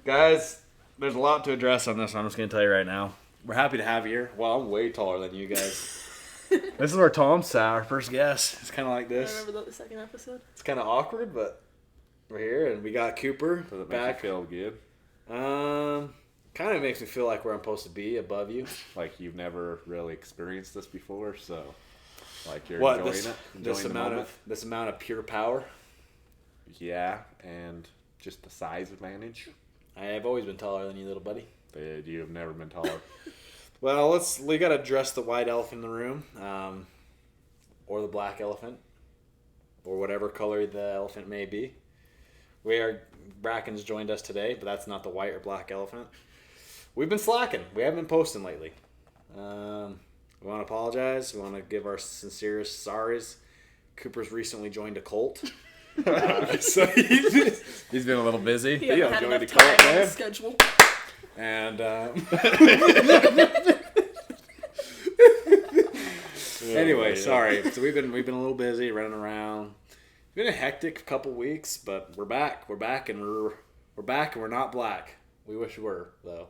Guys, there's a lot to address on this one. I'm just going to tell you right now. We're happy to have you here. Well, I'm way taller than you guys. This is where Tom sat, our first guest. It's kind of like this. I remember the second episode. It's kind of awkward, but we're here, and we got Cooper. Does it back. make you feel good? Kind of makes me feel like where I'm supposed to be, above you. Like you've never really experienced this before, so like you're What, enjoying this, it? this amount of pure power? Yeah, and just the size advantage. I have always been taller than you, little buddy. But you have never been taller. Well, we got to address the white elephant in the room, or the black elephant, or whatever color the elephant may be. Bracken's joined us today, but that's not the white or black elephant. We've been slacking. We haven't been posting lately. We want to apologize. We want to give our sincerest sorries. Cooper's recently joined a cult. So he's been a little busy. He hasn't had joined enough a cult, time on man. the schedule. And anyway, sorry. So we've been a little busy running around. It's been a hectic couple weeks, but we're back. We're back, and we're back, and we're not black. We wish we were, though.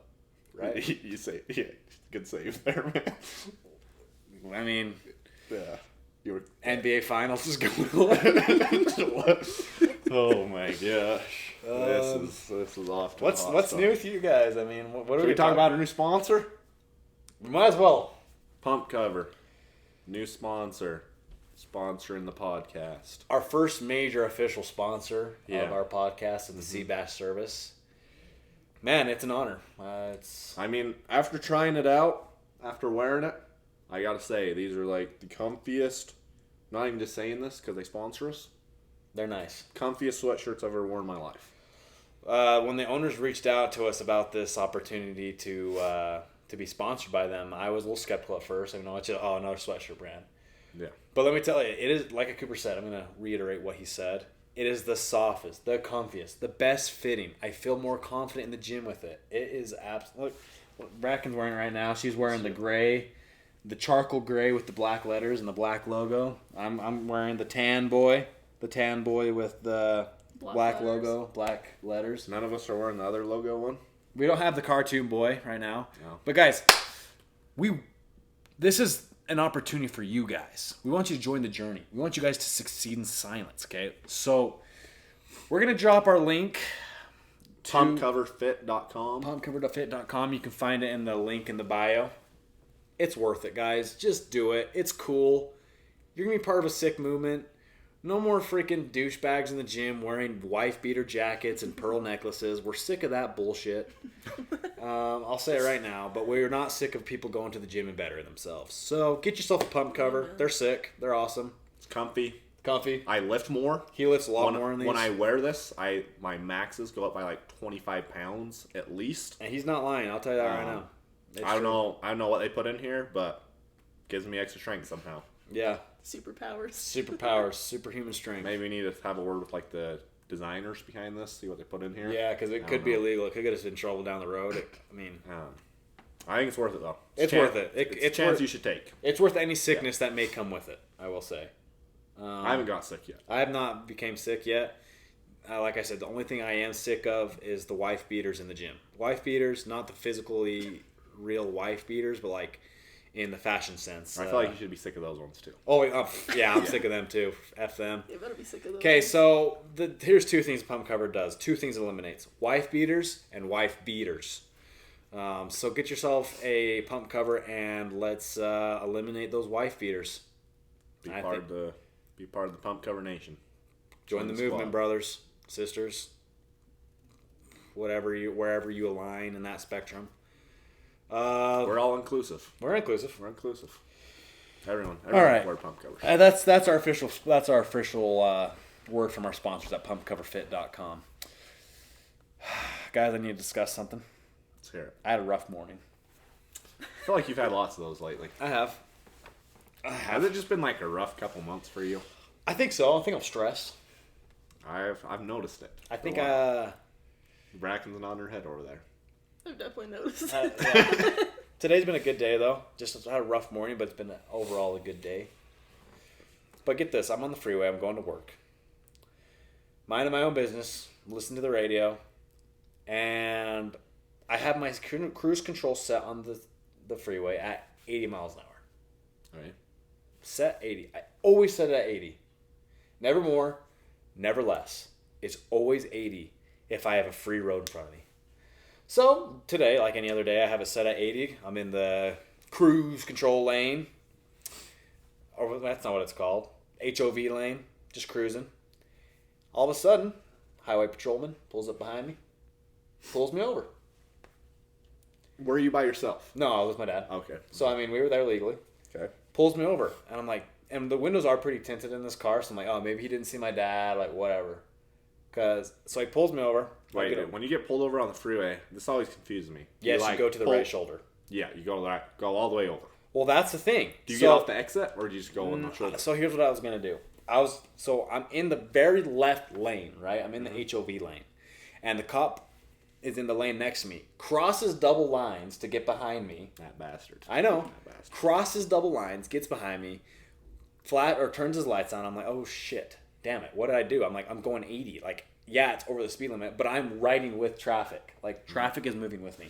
Right? You say, yeah, good save there, man. I mean, Yeah, you were. NBA Finals is going on. Oh my gosh, this is off. To What's new with you guys? I mean, what are Should we talk about a new sponsor? We might as well. Pumpcover, new sponsor, sponsoring the podcast. Our first major official sponsor Yeah. of our podcast and the Sea Bass service. Man, it's an honor. I mean, after trying it out, after wearing it, I gotta say these are like the comfiest. Not even just saying this because they sponsor us. They're nice. Comfiest sweatshirts I've ever worn in my life. When the owners reached out to us about this opportunity to be sponsored by them, I was a little skeptical at first. I know it's another sweatshirt brand. Yeah. But let me tell you, it is like Cooper said. I'm gonna reiterate what he said. It is the softest, the comfiest, the best fitting. I feel more confident in the gym with it. It is absolutely. Look, Bracken's wearing it right now. She's wearing the gray, the charcoal gray with the black letters and the black logo. I'm wearing the tan boy with the black logo, black letters. None of us are wearing the other logo one. We don't have the cartoon boy right now. No. But guys, this is an opportunity for you guys. We want you to join the journey. We want you guys to succeed in silence, okay? So we're going to drop our link to Pumpcoverfit.com. pumpcover.fit.com. You can find it in the link in the bio. It's worth it, guys. Just do it. It's cool. You're going to be part of a sick movement. No more freaking douchebags in the gym wearing wife-beater jackets and pearl necklaces. We're sick of that bullshit. I'll say it right now, but we're not sick of people going to the gym and bettering themselves. So get yourself a pump cover. They're sick. They're awesome. It's comfy. Comfy. I lift more. He lifts a lot more in these. When I wear this, my maxes go up by like 25 pounds at least. And he's not lying. I'll tell you that right now. It's I don't true. know what they put in here, but gives me extra strength somehow. Yeah. Superpowers. Superpowers. Superhuman strength. Maybe we need to have a word with like the designers behind this, see what they put in here. Yeah, because it could be illegal. It could get us in trouble down the road. I think it's worth it though. It's worth it. It's a chance you should take. It's worth any sickness that may come with it, I will say. I haven't got sick yet. I have not became sick yet. Like I said, the only thing I am sick of is the wife beaters in the gym. Wife beaters, not the physically real wife beaters, but like in the fashion sense. I feel like you should be sick of those ones too. Oh, yeah, I'm sick of them too. F them. You better be sick of those. Okay, so here's two things Pump Cover does. Two things it eliminates. Wife beaters and wife beaters. So get yourself a Pump Cover and let's eliminate those wife beaters. Be part of the Pump Cover Nation. Join the movement, brothers, sisters, wherever you align in that spectrum. We're all inclusive. We're inclusive. We're inclusive. Everyone All right. wear pump covers. That's our official word from our sponsors at pumpcoverfit.com. Guys, I need to discuss something. Let's hear it. I had a rough morning. I feel like you've had lots of those lately. I have. Has it just been like a rough couple months for you? I think so. I think I'm stressed. I've noticed it. I think Bracken's nodding her head over there. I've definitely noticed. Today's been a good day though. Just had a rough morning, but it's been overall a good day. But get this, I'm on the freeway. I'm going to work. Minding my own business. Listen to the radio. and I have my cruise control set on the freeway at 80 miles an hour. All right. Set 80. I always set it at 80. Never more, never less. It's always 80 if I have a free road in front of me. So today, like any other day, I have it set at 80. I'm in the cruise control lane. Or that's not what it's called. HOV lane. Just cruising. All of a sudden, highway patrolman pulls up behind me. Pulls me over. Were you by yourself? No, I was with my dad. Okay. So, I mean, we were there legally. Okay. Pulls me over. And I'm like, and the windows are pretty tinted in this car. So I'm like, oh, maybe he didn't see my dad. Like, whatever. So he pulls me over. Wait, when you get pulled over on the freeway, this always confuses me. Yes, you go to the right shoulder. Yeah, you go all the way over. Well, that's the thing. Do you get off the exit, or do you just go on the shoulder? So here's what I was going to do. I'm in the very left lane, right? I'm in the HOV lane. And the cop is in the lane next to me. Crosses double lines to get behind me. That bastard. I know. That bastard. Crosses double lines, gets behind me, turns his lights on. I'm like, oh shit. Damn it. What did I do? I'm like, I'm going 80. Like, yeah, it's over the speed limit, but I'm riding with traffic. Like, traffic is moving with me.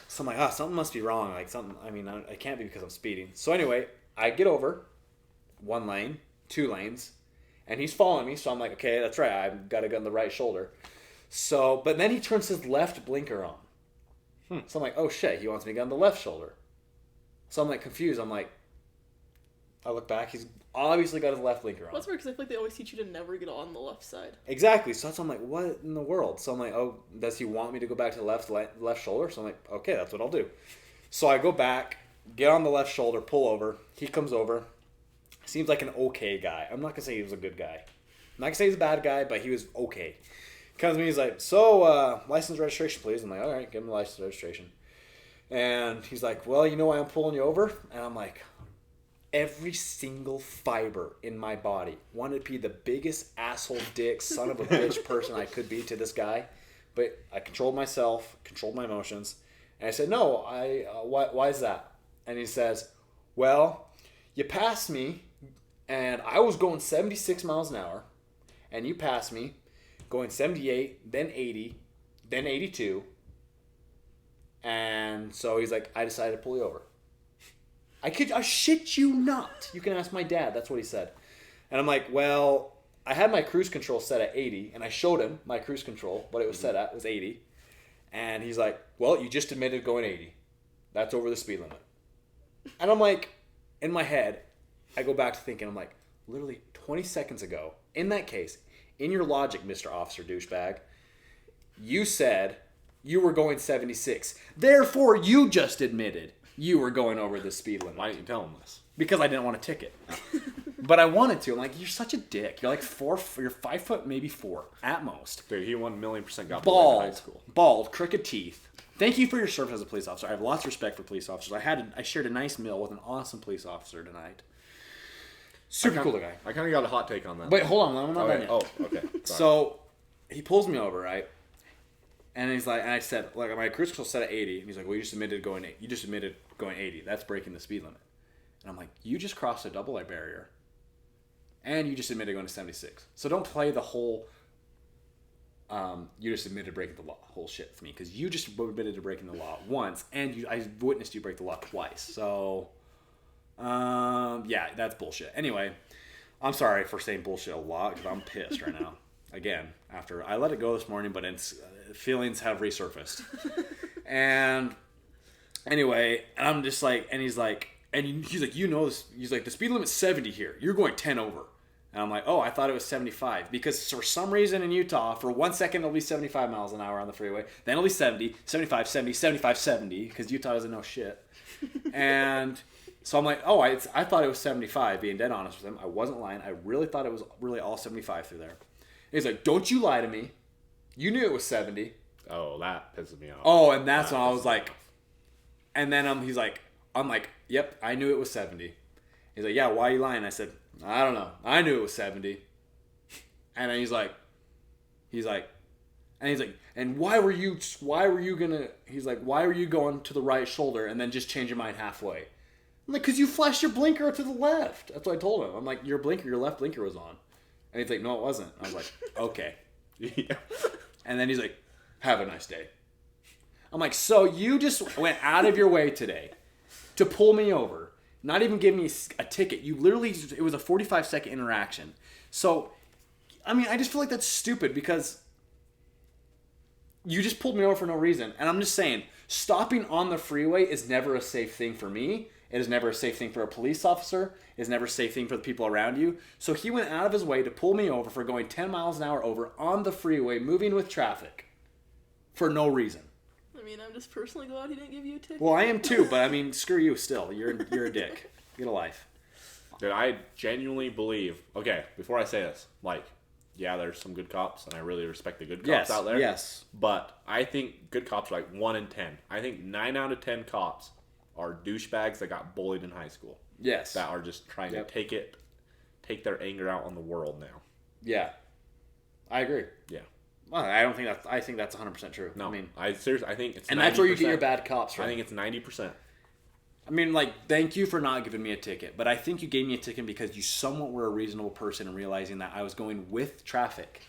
So I'm like, something must be wrong. Like, it can't be because I'm speeding. So anyway, I get over one lane, 2 lanes, and he's following me. So I'm like, okay, that's right. I've got to go on the right shoulder. So, but then he turns his left blinker on. So I'm like, oh shit, he wants me to get on the left shoulder. So I'm like confused. I'm like, I look back. He's obviously got his left blinker on. What's weird because I feel like they always teach you to never get on the left side. Exactly. So I'm like, what in the world? So I'm like, oh, does he want me to go back to the left shoulder? So I'm like, okay, that's what I'll do. So I go back, get on the left shoulder, pull over. He comes over. Seems like an okay guy. I'm not going to say he was a good guy. I'm not going to say he's a bad guy, but he was okay. Comes to me, he's like, so, license registration, please. I'm like, all right, give him the license registration. And he's like, well, you know why I'm pulling you over? And I'm like, every single fiber in my body wanted to be the biggest asshole dick, son of a bitch person I could be to this guy. But I controlled myself, controlled my emotions. And I said, no, why is that? And he says, well, you passed me, and I was going 76 miles an hour, and you passed me going 78, then 80, then 82. And so he's like, I decided to pull you over. I shit you not. You can ask my dad. That's what he said. And I'm like, well, I had my cruise control set at 80, and I showed him my cruise control. What it was set at was 80. And he's like, well, you just admitted going 80. That's over the speed limit. And I'm like, in my head, I go back to thinking, I'm like, literally 20 seconds ago, in that case, in your logic, Mr. Officer Douchebag, you said you were going 76. Therefore, you just admitted you were going over the speed limit. Why didn't you tell him this? Because I didn't want a ticket. But I wanted to. I'm like, you're such a dick. You're like you're 5 foot, maybe 4 at most. Dude, he 1,000,000% got bald, in high school. Bald, crooked teeth. Thank you for your service as a police officer. I have lots of respect for police officers. I shared a nice meal with an awesome police officer tonight. Super cool guy. I kind of got a hot take on that. Wait, hold on. I'm not done yet. Oh, okay. Sorry. So he pulls me over, right? And he's like, and I said, like, my cruise control set at 80. And he's like, well, you just admitted going 80. That's breaking the speed limit. And I'm like, you just crossed a double light barrier. And you just admitted going to 76. So don't play the whole, you just admitted breaking the law whole shit for me. Because you just admitted to breaking the law once. And I witnessed you break the law twice. So, yeah, that's bullshit. Anyway, I'm sorry for saying bullshit a lot because I'm pissed right now. Again, after I let it go this morning, but feelings have resurfaced. And anyway, I'm just like, and he's like, you know this. He's like, the speed limit's 70 here. You're going 10 over. And I'm like, oh, I thought it was 75. Because for some reason in Utah, for 1 second, it'll be 75 miles an hour on the freeway. Then it'll be 70, 75, 70, 75, 70. Because Utah doesn't know shit. And so I'm like, oh, I thought it was 75, being dead honest with him. I wasn't lying. I really thought it was really all 75 through there. And he's like, don't you lie to me. You knew it was 70. Oh, that pisses me off. Oh, and that's when I was like, and then he's like, I'm like, yep, I knew it was 70. He's like, yeah, why are you lying? I said, I don't know. I knew it was 70. And then he's like, and why were you going to the right shoulder and then just change your mind halfway? I'm like, because you flashed your blinker to the left. That's what I told him. I'm like, your left blinker was on. And he's like, no, it wasn't. I was like, okay. Yeah. And then he's like, Have a nice day. I'm like, so you just went out of your way today to pull me over, not even give me a ticket. You literally, it was a 45-second interaction. So, I mean, I just feel like that's stupid because you just pulled me over for no reason. And I'm just saying, stopping on the freeway is never a safe thing for me. It is never a safe thing for a police officer. It is never a safe thing for the people around you. So he went out of his way to pull me over for going 10 miles an hour over on the freeway, moving with traffic for no reason. I mean, I'm just personally glad he didn't give you a ticket. Well, I am too, but I mean, screw you still. You're a dick. Get a life. Dude, I genuinely believe, okay, before I say this, like, yeah, there's some good cops, and I really respect the good cops out there. Yes. But I think good cops are like 1 in 10. I think 9 out of 10 cops are douchebags that got bullied in high school. Yes. That are just trying to take their anger out on the world now. Yeah. I agree. Yeah. Well, I think that's 100% true. No, I mean, seriously, I think it's and 90%. that's where you get your bad cops from. I think it's 90%. I mean, like, thank you for not giving me a ticket, but I think you gave me a ticket because you somewhat were a reasonable person and realizing that I was going with traffic,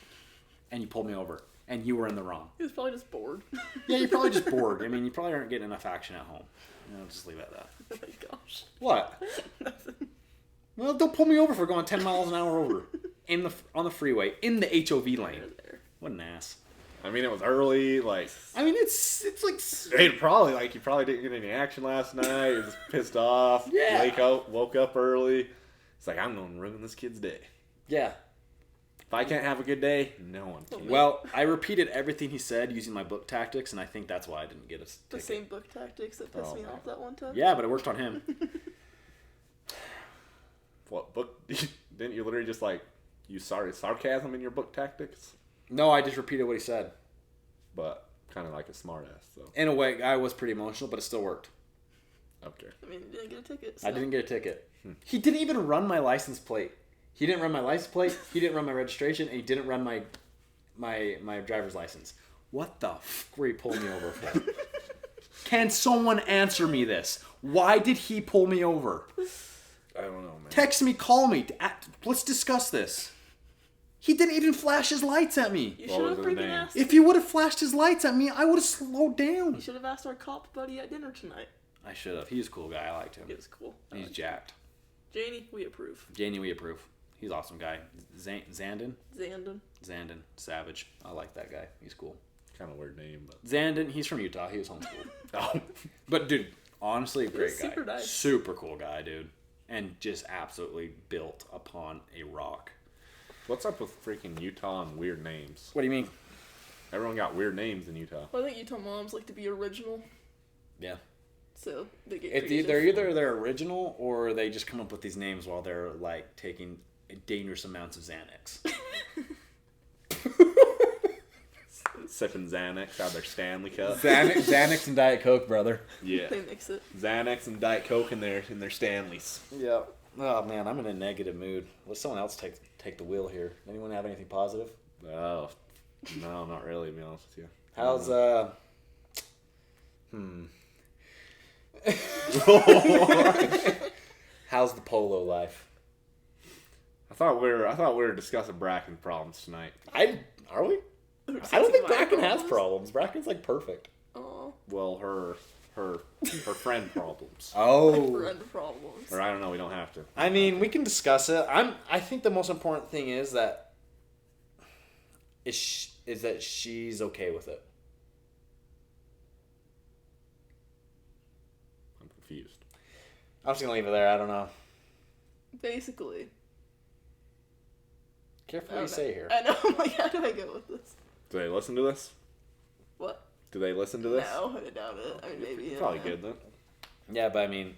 and you pulled me over, and you were in the wrong. He was probably just bored. Yeah, you're probably just bored. I mean, you probably aren't getting enough action at home. You know, just leave it at that. Oh my gosh. What? Nothing. Well, don't pull me over for going 10 miles an hour over on the freeway in the HOV lane. There. What an ass. I mean, it was early, like... I mean, it's like... He probably didn't get any action last night. He was pissed off. Yeah. Woke up early. It's like, I'm going to ruin this kid's day. Yeah. If I can't have a good day, no one can. Well, I repeated everything he said using my book tactics, and I think that's why I didn't get a ticket. The same book tactics that pissed me off that one time? Yeah, but it worked on him. What book? Didn't you literally just like use sarcasm in your book tactics? No, I just repeated what he said. But kind of like a smartass, so. In a way, I was pretty emotional, but it still worked. Okay. I mean, you didn't get a ticket. So. I didn't get a ticket. He didn't even run my license plate. He didn't run my license plate. He didn't run my registration, and he didn't run my driver's license. What the f*** were he pulling me over for? Can someone answer me this? Why did he pull me over? I don't know, man. Text me, call me. Let's discuss this. He didn't even flash his lights at me. You What should have was his freaking name? asked. If he would have flashed his lights at me, I would have slowed down. You should have asked our cop buddy at dinner tonight. I should have. He's a cool guy. I liked him. It was cool. He's jacked. Janie, we approve. Janie, we approve. He's an awesome guy. Zandon? Zandon. Zandon. Savage. I like that guy. He's cool. Kind of weird name, but. Zandon, he's from Utah. He was homeschooled. Oh. But, dude, honestly, a great guy. super nice. Super cool guy, dude. And just absolutely built upon a rock. What's up with freaking Utah and weird names? What do you mean? Everyone got weird names in Utah. Well, I think Utah moms like to be original, Yeah. so they get They're creative. either original or they just come up with these names while they're, like, taking dangerous amounts of Xanax. Sipping Xanax out of their Stanley cup. Xanax and Diet Coke, brother. Yeah. They mix it. Xanax and Diet Coke in their Stanleys. Yeah. Oh, man, I'm in a negative mood. Let someone else take the wheel here. Anyone have anything positive? Oh, no, not really, to be honest with you. How's, how's the polo life? I thought we were discussing Bracken problems tonight. Are we? I don't think Bracken has problems. Bracken's, like, perfect. Oh, Well, her friend problems. Oh. friend problems. Or I don't know, we don't have to. I mean, we can discuss it. I think the most important thing is that that she's okay with it. I'm confused. I'm just gonna leave it there. I don't know. Basically. Careful what you say here. I know. I'm like, how do I go with this? Do they listen to this? What? Do they listen to this? No, I doubt it. I mean, maybe. I Probably don't know. good then. Yeah, but I mean,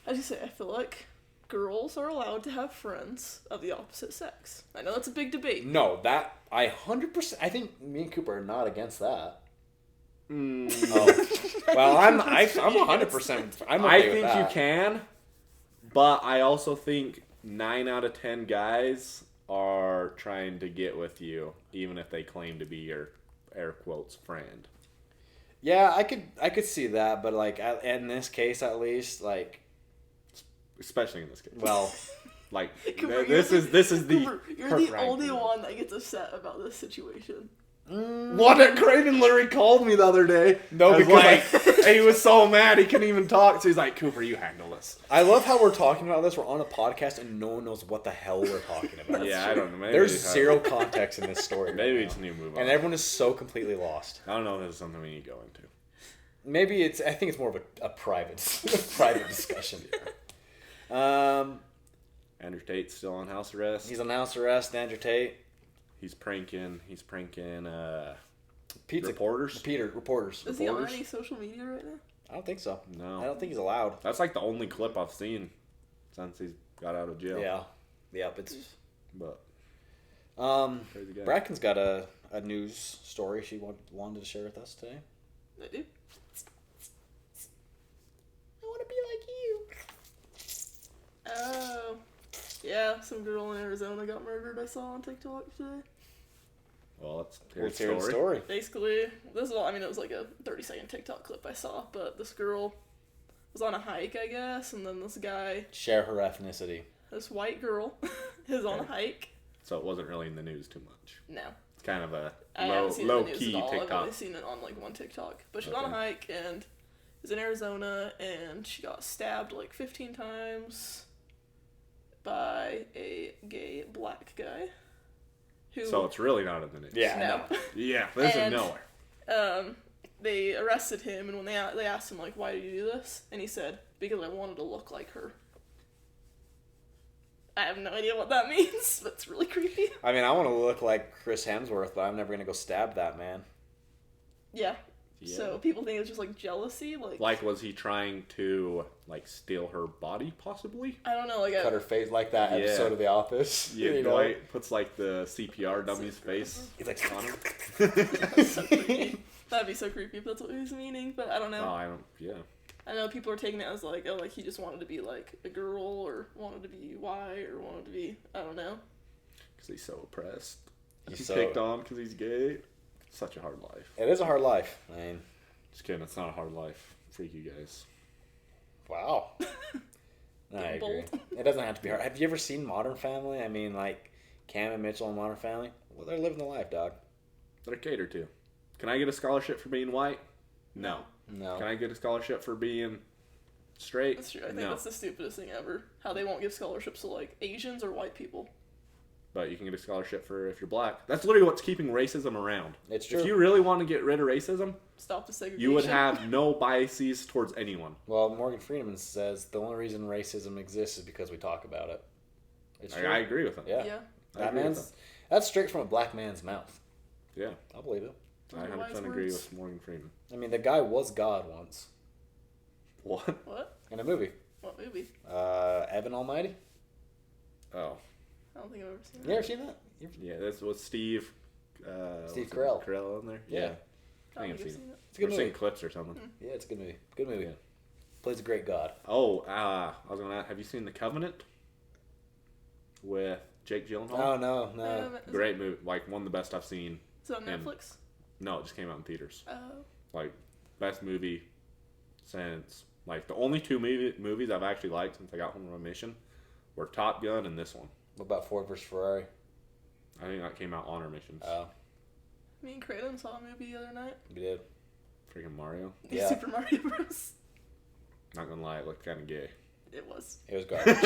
I just say I feel like girls are allowed to have friends of the opposite sex. I know that's a big debate. no, that I 100%. I think me and Cooper are not against that. Mm. Oh, well, I'm 100%. I'm okay I with think that. you can, but I also think 9 out of 10 guys are trying to get with you, even if they claim to be your air quotes friend. Yeah, I could see that, but like in this case, at least, like, Especially in this case. well, Like Cooper, this is the Cooper, you're the hurt only rank. one that gets upset about this situation. What that Craven literally called me the other day. No, I was because like, he was so mad he couldn't even talk. So he's like, Cooper, you handle this. I love how we're talking about this. We're on a podcast and no one knows what the hell we're talking about. Yeah, I don't know. Maybe There's zero context in this story. Maybe right we now. just need to move on. And everyone is so completely lost. I don't know if this is something we need to go into. Maybe it's. I think it's more of a private discussion. Andrew Tate's still on house arrest. He's on house arrest. Andrew Tate. He's pranking. Pizza reporters. Reporters. Is he on any social media right now? I don't think so. No. I don't think he's allowed. That's like the only clip I've seen since he got out of jail. Yeah. Yep. It's. But crazy guy. Bracken's got a news story she wanted to share with us today. I do. I want to be like you. Oh. Yeah, some girl in Arizona got murdered, I saw on TikTok today. Well, let's Let's hear hear the the story. story. Basically, this is all, I mean, it was like a 30-second TikTok clip I saw, but this girl was on a hike, I guess, and then this guy, Share her ethnicity. this white girl, is on a Okay. hike. So it wasn't really in the news too much. No. It's kind of a I haven't seen it low in the news key at all. I've TikTok. only seen it on like one TikTok. But she's on a Okay. hike and is in Arizona and she got stabbed like 15 times by a gay black guy. Who, So it's really not in the news. Yeah. no. Yeah, this is And- nowhere. They arrested him and when they asked him like, why did you do this? And he said, because I wanted to look like her. I have no idea what that means, but it's really creepy. I mean, I want to look like Chris Hemsworth, but I'm never gonna go stab that man. Yeah. Yeah. So people think it's just like jealousy, Like, was he trying to like steal her body, possibly? I don't know, like Cut her face like that Yeah. episode of The Office. Yeah, you know? Dwight puts like the CPR dummy's face He's like, on him. so creepy. That'd be so creepy if that's what he was meaning, but I don't know. Oh, I don't. Yeah. I know people are taking it as like, oh, like he just wanted to be like a girl or wanted to be white or wanted to be, I don't know. Because he's so oppressed. He's He's so- picked on because he's gay. Such a hard life. It is a hard life. I mean, Just kidding. It's not a hard life. Freak you guys. wow. I agree. Bold. It doesn't have to be hard. Have you ever seen Modern Family? I mean, like Cam and Mitchell in Modern Family. Well, they're living the life, dog. They're catered to. Can I get a scholarship for being white? No. No. Can I get a scholarship for being straight? That's true. I think No. that's the stupidest thing ever. How they won't give scholarships to like Asians or white people. But you can get a scholarship for if you're black. That's literally what's keeping racism around. It's true. If you really want to get rid of racism, Stop the segregation. you would have no biases towards anyone. Well, Morgan Freeman says the only reason racism exists is because we talk about it. It's true. I agree with him. Yeah. Yeah. I That agree with man's that's straight from a black man's mouth. Yeah. I'll believe it. I Those are 100% wise agree words. with Morgan Freeman. I mean, the guy was God once What? What? in a movie. What movie? Evan Almighty. Oh. I don't think I've ever seen You that. ever seen that? Yeah, this was Steve. Steve was it Carell. Carell in there? Yeah. I I think don't I've think seen I've it. seen it. It's a good Or movie. seen clips or something. Yeah, it's a good movie. Good movie. Plays a great God. Oh, I was gonna ask, have you seen The Covenant with Jake Gyllenhaal? Oh no, no. Great movie. Like, one of the best I've seen. Is it on And- Netflix? No, it just came out in theaters. Oh. Like, best movie since, like, the only two movies I've actually liked since I got home from my mission were Top Gun and this one. What about Ford vs Ferrari? I think that came out on our missions. Oh, Me and Kratom saw a movie the other night. we did. Freaking Mario. Yeah. Super Mario Bros. Not gonna lie, it looked kind of gay. It was. It was garbage.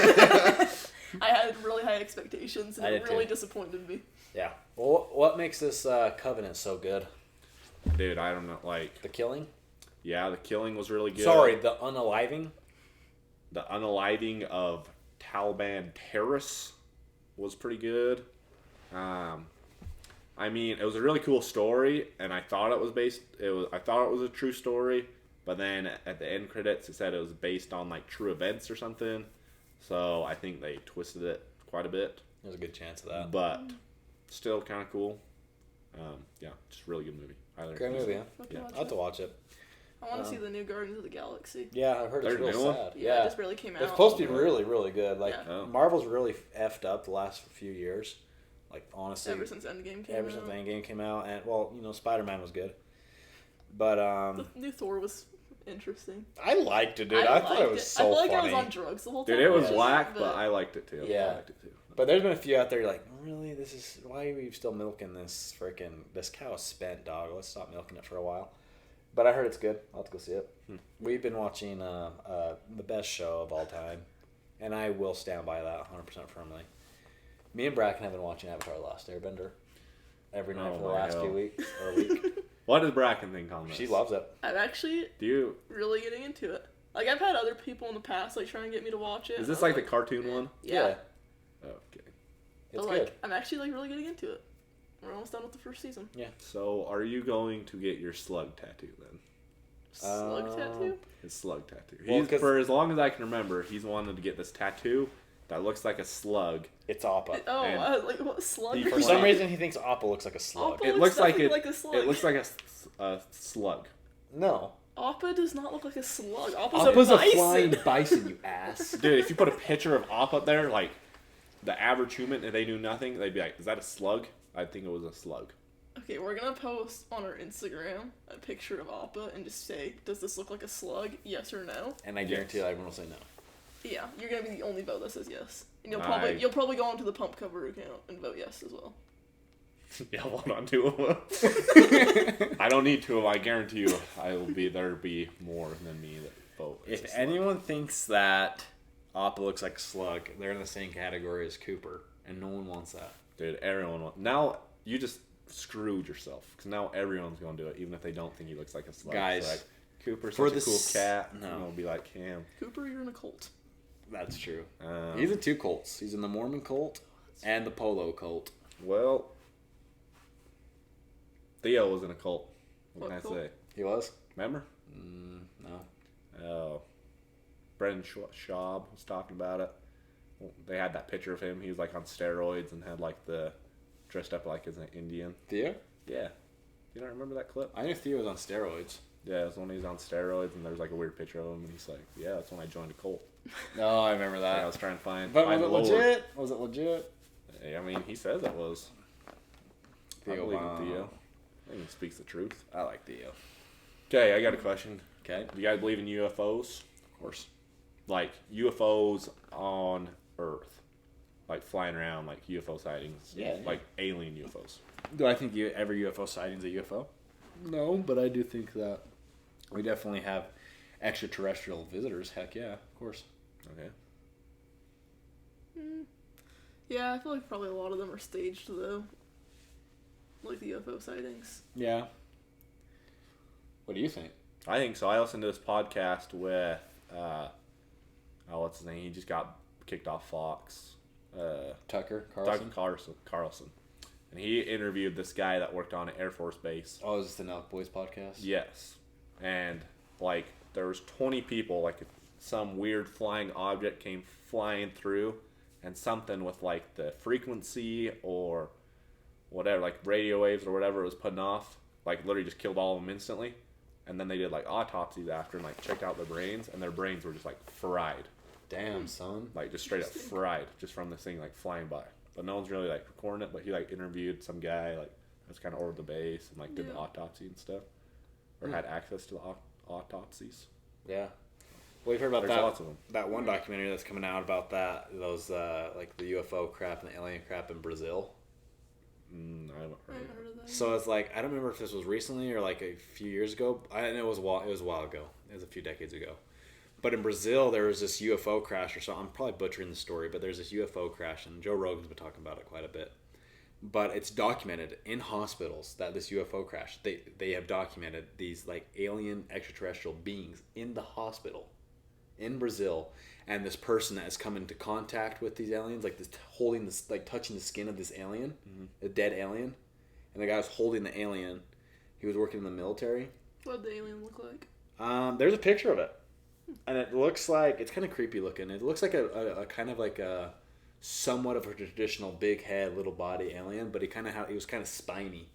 I had really high expectations and I it did really too. disappointed me. Yeah. Well, what makes this Covenant so good? Dude, I don't know. Like, The killing? yeah, the killing was really good. Sorry, the unaliving? The unaliving of Taliban terrorists was pretty good. I mean, it was a really cool story, and I thought it was I thought it was a true story, but then at the end credits it said it was based on like true events or something. So I think they twisted it quite a bit, There's a good chance of that. but still kind of cool. Yeah, just a really good movie. Highly Great recommend movie, it. huh? I'll have to Yeah. watch I'll have to it. watch it. I want to see the new Guardians of the Galaxy. Yeah, I've heard it's There's a real new one? sad. Yeah, it just barely came out. It's supposed to be really, really good. Like, Yeah. Oh. Marvel's really effed up the last few years. Like, honestly. Ever since Endgame came Ever out. since Endgame came out. And, well, you know, Spider-Man was good. But, The new Thor was interesting. I liked it, dude. I thought it was so I feel like funny. I was on drugs the whole time. Dude, it was Yes. whack, but I liked it too. Yeah. I liked it too. But there's been a few out there you're like, really? Why are we still milking this cow is spent, dog. Let's stop milking it for a while. But I heard it's good. I'll have to go see it. We've been watching the best show of all time, and I will stand by that 100% firmly. Me and Bracken have been watching Avatar: The Last Airbender every night for the last few weeks or a week. What does Bracken think on this? She loves it. I'm actually really getting into it. Like, I've had other people in the past like try and get me to watch it. Is this like the cartoon one? Yeah. Okay. It's but, good. I'm actually like really getting into it. We're almost done with the first season. Yeah. So, are you going to get your slug tattoo then? Slug tattoo? His slug tattoo. Well, For as long as I can remember, he's wanted to get this tattoo that looks like a slug. It's Appa. Like what slug? For some reason, he thinks Appa looks like a slug. Appa It looks like a slug. It looks like a slug. No. Appa does not look like a slug. Appa's a a bison. flying bison, you ass. Dude, if you put a picture of Appa up there, like the average human, and they knew nothing, they'd be like, "Is that a slug?" I'd think it was a slug. Okay, we're gonna post on our Instagram a picture of Appa and just say, "Does this look like a slug? Yes or no?" And I guarantee everyone will say no. Yeah, you're gonna be the only vote that says yes, and I- you'll probably go onto the Pumpcover account and vote yes as well. Yeah, one on two of them. I don't need two of them. I guarantee you, there'll be more than me that vote. If anyone thinks that Appa looks like a slug, they're in the same category as Cooper, and no one wants that. Dude, everyone wants. Now you just screwed yourself because now everyone's gonna do it, even if they don't think he looks like a slug. Guys, so like, Cooper's for such a cool cat. no. I'll be like him. Cooper, you're in a cult. That's true. He's in two cults. He's in the Mormon cult and the Polo cult. Well, Theo was in a cult. What What can I say? He was? Remember? No. Oh, Brendan Schaub was talking about it. They had that picture of him. He was like on steroids and had like dressed up like as an Indian. Theo? Yeah. You don't remember that clip? I knew Theo was on steroids. Yeah, it was when he was on steroids and there was like a weird picture of him and he's like, yeah, that's when I joined a cult. No, I remember Like, that. I was trying to find. But find was it the lore. legit? Was it legit? I mean, he says it was. I Theo, believe wow. in Theo. I think he speaks the truth. I like Theo. Okay, I got a question. Okay. Do you guys believe in UFOs? Of course. Like UFOs on Earth, like flying around, like UFO sightings. Yeah. Like alien UFOs. Do I think every UFO sighting's a UFO? No, but I do think that we definitely have extraterrestrial visitors. Heck yeah, of course. Okay. Yeah, I feel like probably a lot of them are staged though. Like the UFO sightings. Yeah. What do you think? I think so. I listened to this podcast with, what's his name? He just got kicked off Fox. Tucker Carlson? Doug Carlson. And he interviewed this guy that worked on an Air Force base. Oh, is this the Nelk Boys podcast? Yes. And, like, there was 20 people, like, some weird flying object came flying through, and something with, like, the frequency or whatever, like, radio waves or whatever it was putting off, like, literally just killed all of them instantly. And then they did, like, autopsies after and, like, checked out their brains, and their brains were just, like, fried. Damn, son. Like, just straight up fried, just from this thing, like, flying by. But no one's really, like, recording it, but he, like, interviewed some guy, like, that's kind of over the base and, like, did the autopsy and stuff. Or had access to the autopsies. Yeah. Well, you've heard about There's lots of them. that one documentary that's coming out about those, like, the UFO crap and the alien crap in Brazil. I haven't heard of it. that. So it's like, I don't remember if this was recently or, like, a few years ago. I know it was a while ago. It was a few decades ago. But in Brazil, there was this UFO crash or something. I'm probably butchering the story, but there's this UFO crash, and Joe Rogan's been talking about it quite a bit. But it's documented in hospitals that this UFO crash, they have documented these, like, alien extraterrestrial beings in the hospital in Brazil, and this person that has come into contact with these aliens, like this, holding this, like, touching the skin of this alien, a dead alien, and the guy was holding the alien. He was working in the military. What'd the alien look like? There's a picture of it, and it looks like, it's kind of creepy looking. It looks like a kind of like a somewhat of a traditional big head, little body alien, but he was kind of spiny.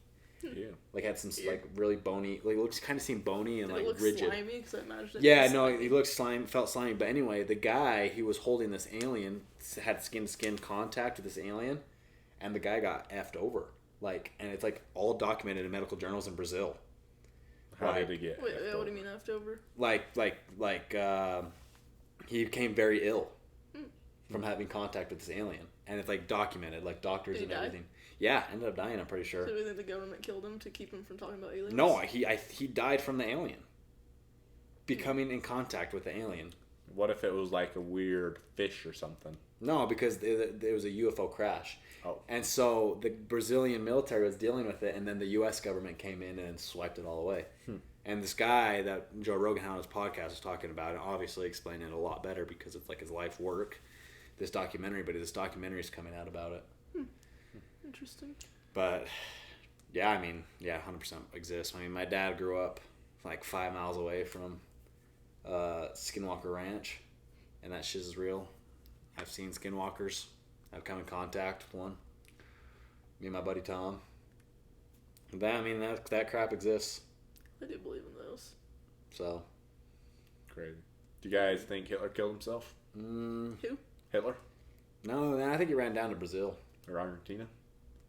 Yeah. Like, had some like really bony, like, looks kind of seemed bony and Did like it look rigid. slimy? Because I imagined it Yeah, being no, slimy. he looked felt slimy. But anyway, the guy, he was holding this alien, had skin-to-skin contact with this alien, and the guy got effed over. Like, and it's like all documented in medical journals in Brazil. How did he get? Wait, what do you mean left over? He became very ill. from having contact with this alien, and it's like documented, like doctors Did he and die? everything. Yeah, ended up dying. I'm pretty sure. So do we think the government killed him to keep him from talking about aliens? No, he died from the alien. Becoming in contact with the alien. What if it was like a weird fish or something? No, because there was a UFO crash. Oh. And so the Brazilian military was dealing with it, and then the U.S. government came in and swiped it all away. And this guy that Joe Rogan had on his podcast was talking about it, obviously explaining it a lot better because it's like his life work, this documentary, but this documentary is coming out about it. Interesting. But, yeah, I mean, yeah, 100% exists. I mean, my dad grew up like 5 miles away from Skinwalker Ranch, and that shit is real. I've seen skinwalkers. I've come in contact with one. Me and my buddy Tom. That, I mean, that crap exists. I do believe in those. So. Crazy. Do you guys think Hitler killed himself? Who? Hitler? No, I think he ran down to Brazil. Or Argentina?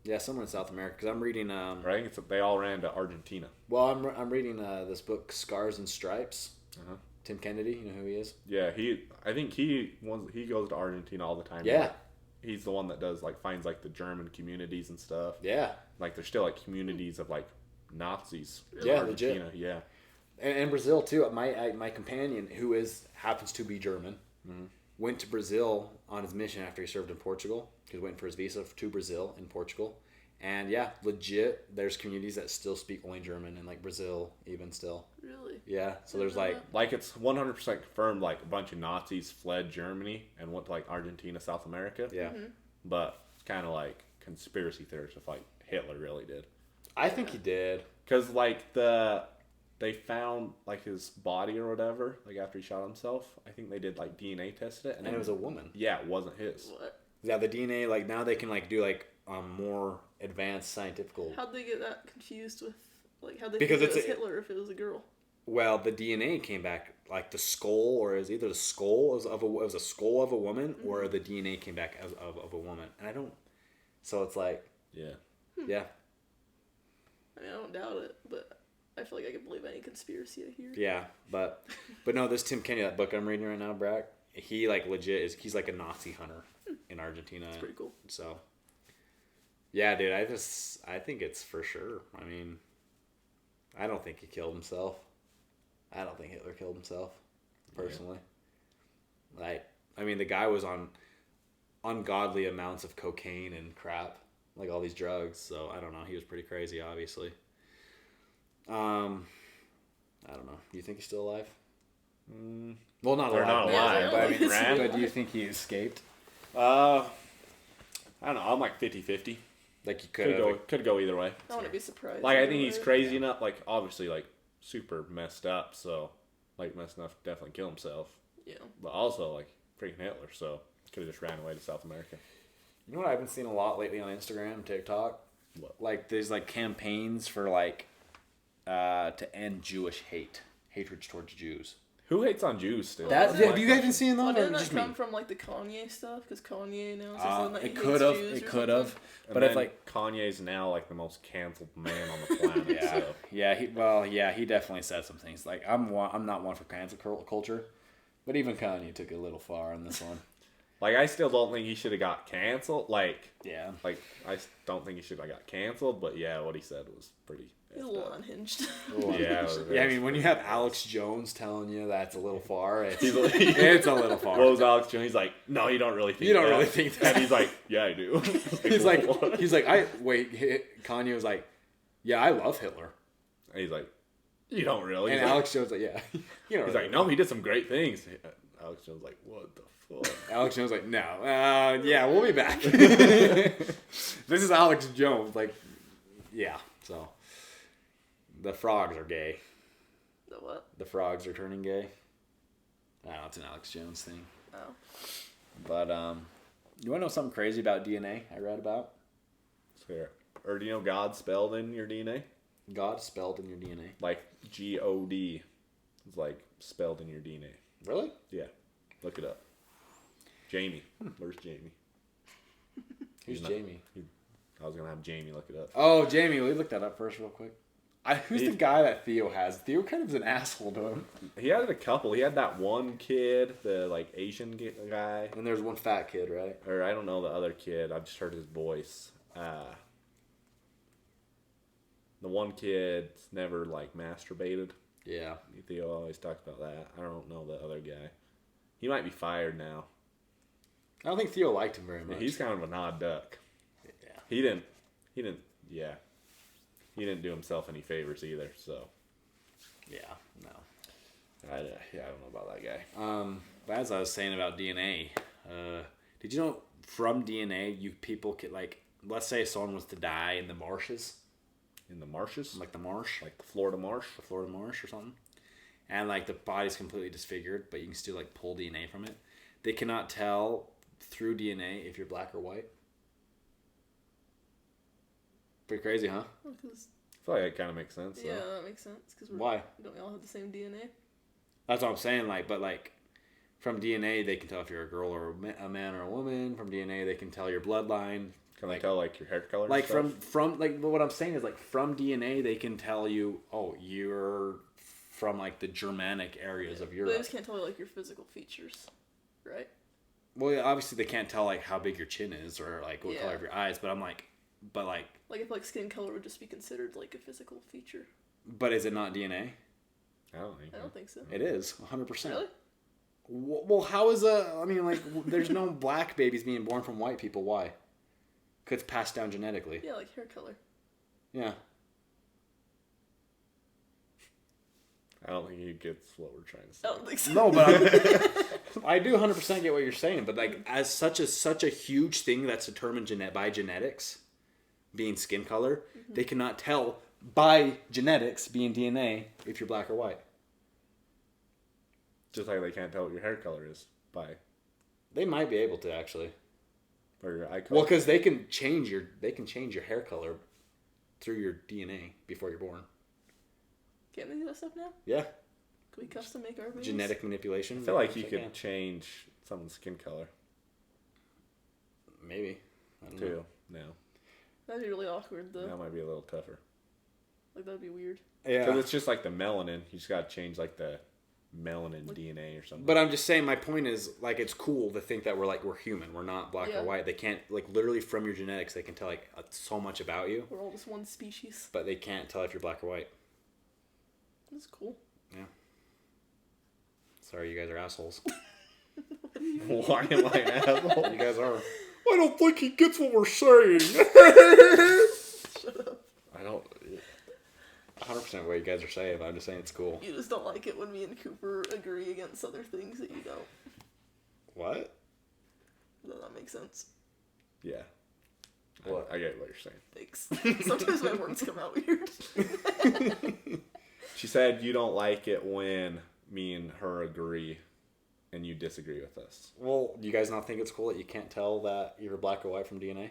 Yeah, somewhere in South America. Because I'm reading. Or I think they all ran to Argentina. Well, I'm reading this book, Scars and Stripes. Uh-huh. Tim Kennedy, you know who he is? Yeah, I think he goes to Argentina all the time. Yeah. He's the one that finds like the German communities and stuff. Yeah. Like there's still like communities of like Nazis. In Yeah, Argentina. legit. Yeah. And Brazil too. My companion, who happens to be German, went to Brazil on his mission after he served in Portugal. He was waiting for his visa to Brazil in Portugal. And yeah, legit, there's communities that still speak only German in like Brazil, even still. Really? Yeah, so there's like it's 100% confirmed like a bunch of Nazis fled Germany and went to like Argentina, South America. yeah. But it's kind of like conspiracy theories if like Hitler really did. I think he did. Because like they found like his body or whatever like after he shot himself. I think they did like DNA tested it And it was a woman. yeah, it wasn't his. What? Yeah, the DNA, like now they can like do like more advanced scientific. How'd they get that confused with, like, how'd they Because think it it's was Hitler if it was a girl? Well, the DNA came back like the skull, or is either the skull of it was a skull of a woman, or the DNA came back as of a woman, and I don't. So it's like, Yeah. yeah, I mean, I don't doubt it, but I feel like I could believe any conspiracy I hear. yeah, but no, this Tim Kennedy, that book I'm reading right now, Brack, he like legit he's like a Nazi hunter in Argentina. It's pretty cool. So, yeah, dude, I think it's for sure. I mean, I don't think he killed himself. I don't think Hitler killed himself, personally. Yeah. Like, I mean, the guy was on ungodly amounts of cocaine and crap, like all these drugs. So I don't know. He was pretty crazy, obviously. I don't know. Do you think he's still alive? Well, not They're alive. not now, alive, but I mean, Right. but do you think he escaped? I don't know. I'm like 50-50. Like he could Could go either way. I wouldn't be surprised. Like I either think he's way. crazy enough. Like obviously like super messed up. So like messed enough to definitely kill himself. Yeah. But also like freaking Hitler. So could have just ran away to South America. You know what I've been seeing a lot lately on Instagram, TikTok? What? Like there's like campaigns for like to end Jewish hatred towards Jews. Who hates on Jews still? That That's my have you guys been question. seeing Well, those or didn't that just me? come from like the Kanye stuff? Because Kanye announced or something that he It hates could have. Jews It or could something. have. And But it's then like Kanye's now like the most canceled man on the planet. yeah, So. yeah. He definitely said some things. Like I'm not one for cancel culture, but even Kanye took it a little far on this one. Like I still don't think he should have got canceled. Like Yeah. I don't think he should have got canceled. But yeah, what he said was pretty. He's a effed little up. unhinged. Yeah. Yeah, I mean, when you have Alex Jones telling you that's a little far, it's, He's like- it's a little far. What was Alex Jones? He's like, no, you don't really think. You don't that. really think that. And he's like, yeah, I do. He's like, "What?" Kanye was like, yeah, I love Hitler. And he's like, you don't really. And He's Alex Jones was like, yeah. You know, he's like, no, he did some great things. Alex Jones was like, what the fuck? Alex Jones was like, no, yeah, we'll be back. This is Alex Jones. Like, yeah, so. The frogs are gay. The what? The frogs are turning gay. I don't know, it's an Alex Jones thing. Oh. But, you want to know something crazy about DNA I read about? Fair. Or do you know God spelled in your DNA? God spelled in your DNA. Like God is like spelled in your DNA. Really? Yeah. Look it up. Jamie. Where's Jamie? Who's He's not- Jamie? I was going to have Jamie look it up. Oh, Jamie, we look that up first real quick. Who's the guy that Theo has? Theo kind of is an asshole to him. He had a couple. He had that one kid, the like Asian guy. And there's one fat kid, right? Or I don't know the other kid. I've just heard his voice. The one kid's never like masturbated. Yeah. Theo always talks about that. I don't know the other guy. He might be fired now. I don't think Theo liked him very much. He's kind of an odd duck. Yeah. He didn't do himself any favors either, so. Yeah, no. I don't know about that guy. But as I was saying about DNA, did you know from DNA, people could, like, let's say someone was to die in the marshes. In the marshes? Like the marsh. Like the Florida marsh? The Florida marsh or something. And, like, the body's completely disfigured, but you can still, like, pull DNA from it. They cannot tell through DNA if you're black or white. Pretty crazy, huh? Well, 'cause- I feel like that kind of makes sense. yeah, Though. that makes sense. Cause Why? Don't we all have the same DNA? That's what I'm saying. Like, but like, from DNA they can tell if you're a girl or a man or a woman. From DNA they can tell your bloodline. Can they tell like your hair color? Like from like what I'm saying is like from DNA they can tell you, oh, you're from like the Germanic areas of But Europe. they just can't tell like your physical features, right? Well, yeah, obviously they can't tell like how big your chin is or like what color of your eyes. But I'm like, like if like skin color would just be considered like a physical feature. But is it not DNA? I don't think so. It is 100%. Really? Well, how is I mean, like, there's no black babies being born from white people. Why? Because it's passed down genetically. Yeah, like hair color. Yeah. I don't think he gets what we're trying to say. I don't think so. No, but I do 100% get what you're saying. But like, as such a huge thing that's determined by genetics, being skin color, they cannot tell by genetics, being DNA, if you're black or white. Just like they can't tell what your hair color is by. They might be able to actually. Or your eye color. Well, because they can change your hair color through your DNA before you're born. Can't they do that stuff now? Yeah. Can we custom make our babies? Genetic manipulation. I feel like you could change someone's skin color. Maybe. I don't know. Too. No. That'd be really awkward though. That might be a little tougher. Like that'd be weird. Yeah. Because it's just like the melanin. You just got to change like the melanin DNA or something. But I'm just saying, my point is, like, it's cool to think that we're human. We're not black or white. They can't, like, literally from your genetics, they can tell, like, so much about you. We're all just one species. But they can't tell if you're black or white. That's cool. Yeah. Sorry, you guys are assholes. Why am I an asshole? You guys are. I don't think he gets what we're saying. Shut up. I don't. 100% what you guys are saying, but I'm just saying it's cool. You just don't like it when me and Cooper agree against other things that you don't. What? Does that make sense? Yeah. What? I get what you're saying. Thanks. Sometimes my words come out weird. She said you don't like it when me and her agree and you disagree with us. Well, do you guys not think it's cool that you can't tell that you're black or white from DNA?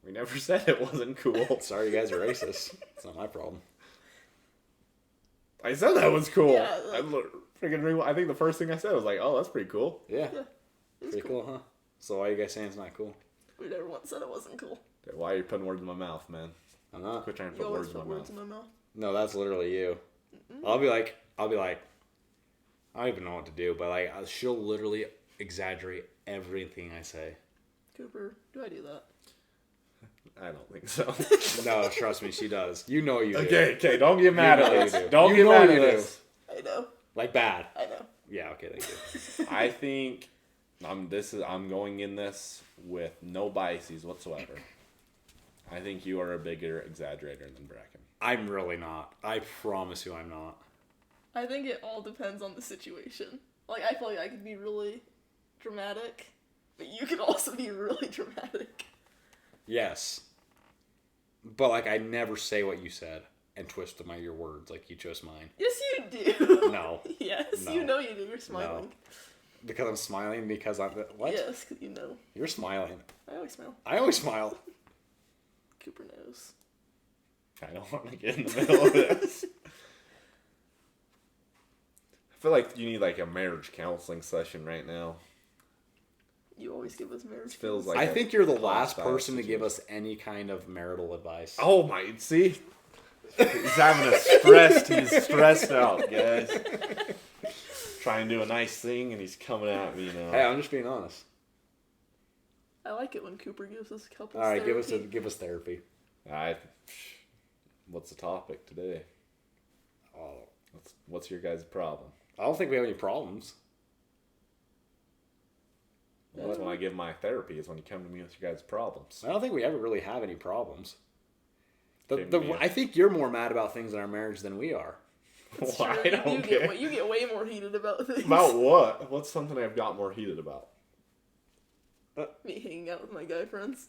We never said it wasn't cool. Sorry, you guys are racist. It's not my problem. I said that was cool. Yeah, I think the first thing I said was like, oh, that's pretty cool. Yeah. It's Pretty cool, huh? So why are you guys saying it's not cool? We never once said it wasn't cool. Why are you putting words in my mouth, man? I'm not. Quit trying to You put always words in put my words mouth. in my mouth. No, that's literally you. I'll be like, I don't even know what to do, but like, she'll literally exaggerate everything I say. Cooper, do I do that? I don't think so. No, trust me, she does. You know you do. Okay, don't get mad You at know this. you do. Don't You get know mad you at do. this. I know. Like bad. I know. Yeah, okay, thank you. I think I'm going in this with no biases whatsoever. I think you are a bigger exaggerator than Bracken. I'm really not. I promise you I'm not. I think it all depends on the situation. Like, I feel like I could be really dramatic, but you could also be really dramatic. Yes. But like, I never say what you said and twist your words like you chose mine. Yes, you do. No. Yes, No. you know you do. You're smiling. No. Because I'm smiling because I'm... What? Yes, because you know. You're smiling. I always smile. I always smile. Cooper knows. I don't want to get in the middle of this. I feel like you need like a marriage counseling session right now. You always give us marriage. Feels counsel. like I think you're the last hostile person to give situation. us any kind of marital advice. Oh my, see? He's stressed out, guys. Trying to do a nice thing, and he's coming at me, Hey, I'm just being honest. I like it when Cooper gives us couples All right, therapy. give us therapy. What's the topic today? Oh, What's your guys' problem? I don't think we have any problems. Well, that's when I give my therapy, is when you come to me with your guys' problems. I don't think we ever really have any problems. Yeah. I think you're more mad about things in our marriage than we are. It's Well, true. I don't care. You get way more heated about things. About what? What's something I've got more heated about? Me hanging out with my guy friends.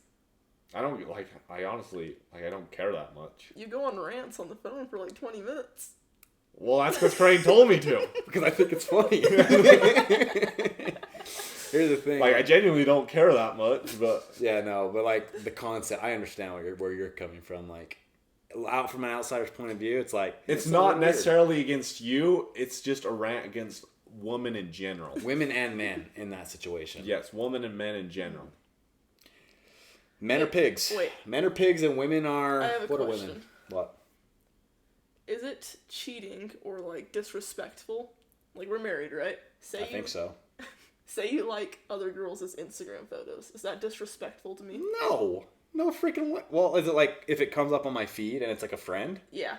I don't I honestly, I don't care that much. You go on rants on the phone for like 20 minutes. Well, that's because Crane told me to. Because I think it's funny. Here's the thing. Like, I genuinely don't care that much, but... Yeah, no, but like the concept, I understand where you're coming from. Like, out from an outsider's point of view, it's like... It's not necessarily against you, it's just a rant against women in general. Women and men in that situation. Yes, women and men in general. Men are pigs. Wait. Men are pigs and women are... I have a what are question. women? What? Is it cheating or like disrespectful? Like, we're married, right? I think so. Say you like other girls' Instagram photos. Is that disrespectful to me? No. No freaking way. Well, is it like if it comes up on my feed and it's like a friend? Yeah.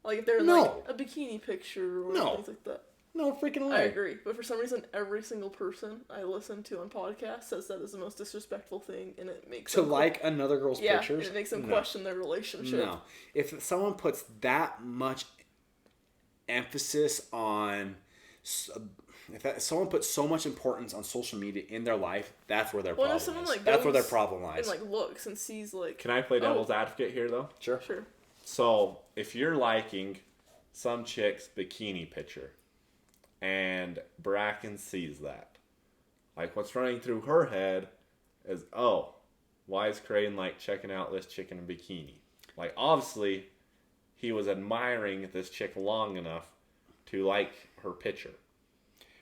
Like if they're in No. like a bikini picture or No. things like that. No freaking way. I agree. But for some reason, every single person I listen to on podcasts says that is the most disrespectful thing, and it makes To them like another girl's pictures? and it makes them No. question their relationship. No. If someone puts that much emphasis on... someone puts so much importance on social media in their life, that's where their Well, problem if someone is. like That's where their goes problem lies. and like looks and sees like, Can I play devil's advocate here, though? Sure. sure. So, if you're liking some chick's bikini picture, and Bracken sees that, like, what's running through her head is, oh, why is Crane, like, checking out this chick in a bikini? Like, obviously, he was admiring this chick long enough to like her picture.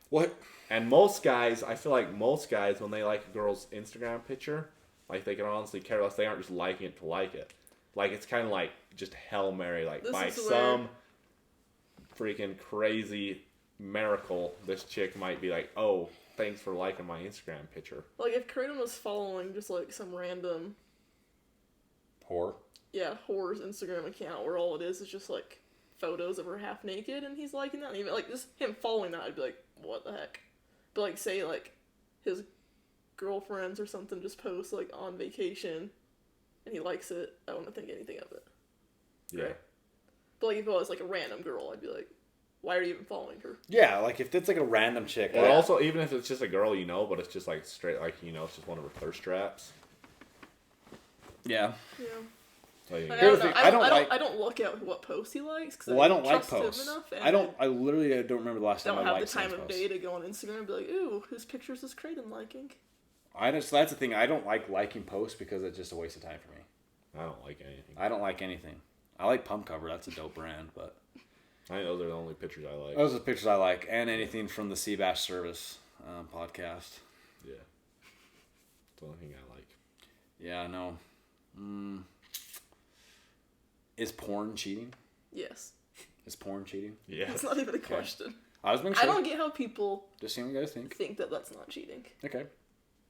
What? And most guys, I feel like most guys, when they like a girl's Instagram picture, like, they can honestly care less. They aren't just liking it to like it. Like, it's kind of like just Hail Mary. Like, This by is where- some freaking crazy miracle, this chick might be like, oh, thanks for liking my Instagram picture. Like if Kratom was following just like some random Whore. whore's Instagram account where all it is just like photos of her half naked and he's liking that, and even like just him following that, I'd be like, what the heck? But like say like his girlfriends or something just post like on vacation and he likes it, I wouldn't think anything of it. Yeah. Right. But like if it was like a random girl, I'd be like, why are you even following her? Yeah, like if it's like a random chick. Or like- also, even if it's just a girl you know, but it's just like straight, like, you know, it's just one of her thirst traps. Yeah. Yeah. Like, Like, Here's the thing, I I don't look at what posts he likes because Well, I don't like trust him posts. enough, and I literally don't remember the last I time don't I have the liked time someone's of post. day to go on Instagram and be like, ooh, whose pictures is Kratom liking? That's the thing. I don't like liking posts because it's just a waste of time for me. I don't like anything. I don't like anything. I like Pumpcover. That's a dope brand, but I think those are the only pictures I like. those are the pictures I like, and anything from the Seabass Service podcast. Yeah. That's the only thing I like. Yeah, no. Is porn cheating? Yes. Is porn cheating? Yeah. It's not even a question. I was making I sure. don't get how people Just seeing what you guys think. think that that's not cheating. Okay.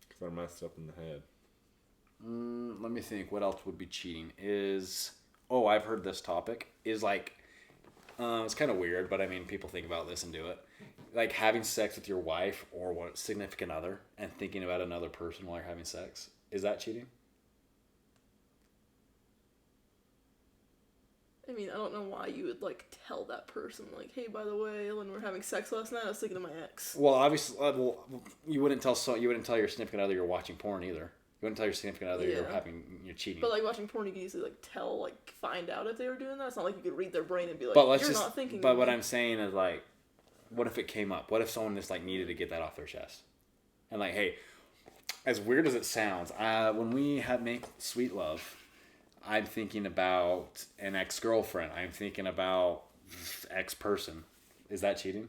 Because they're messed up in the head. Let me think. What else would be cheating? I've heard this topic. Is like, it's kind of weird, but I mean, people think about this and do it. Like having sex with your wife or what significant other and thinking about another person while you're having sex. Is that cheating? I mean, I don't know why you would like tell that person like, hey, by the way, when we were having sex last night, I was thinking of my ex. Well, obviously, you wouldn't tell your significant other you're watching porn either. You wouldn't tell your significant other you're cheating. But like watching porn, you can easily like tell, like find out if they were doing that. It's not like you could read their brain and be like, you're not thinking. But of what me. I'm saying is like, what if it came up? What if someone just like needed to get that off their chest? And like, hey, as weird as it sounds, when we make sweet love, I'm thinking about an ex-girlfriend. I'm thinking about ex-person. Is that cheating?